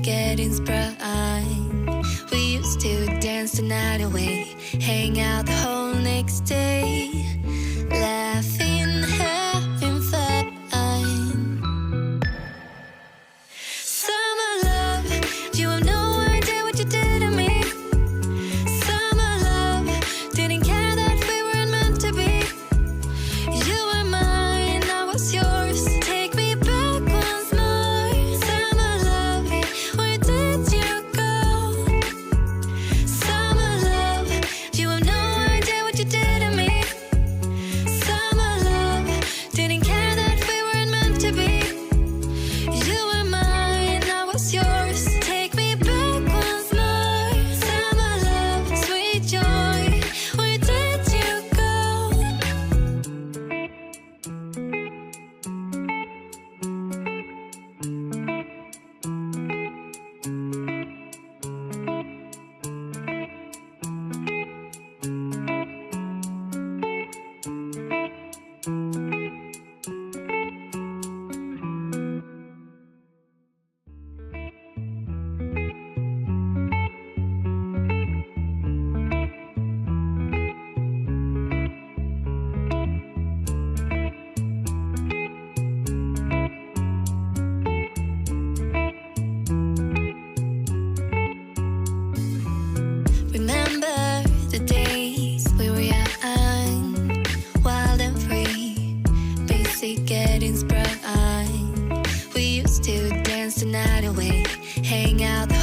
getting sprung. We used to dance the night away, hang out the whole next day, laughing, having fun. Summer love, you have no idea what you did to me. Summer love, didn't care that we weren't meant to be. You were mine, I was yours. Take me back once more. Summer love, where did you go? Summer love, you have no idea what you did to me. Summer love, didn't care that we weren't meant to be. You were mine, I was yours. Take me back once more. Summer love, sweet joy, where did you go? Remember the days we were young, wild and free, basic getting sprung. We used to dance the night away, hang out the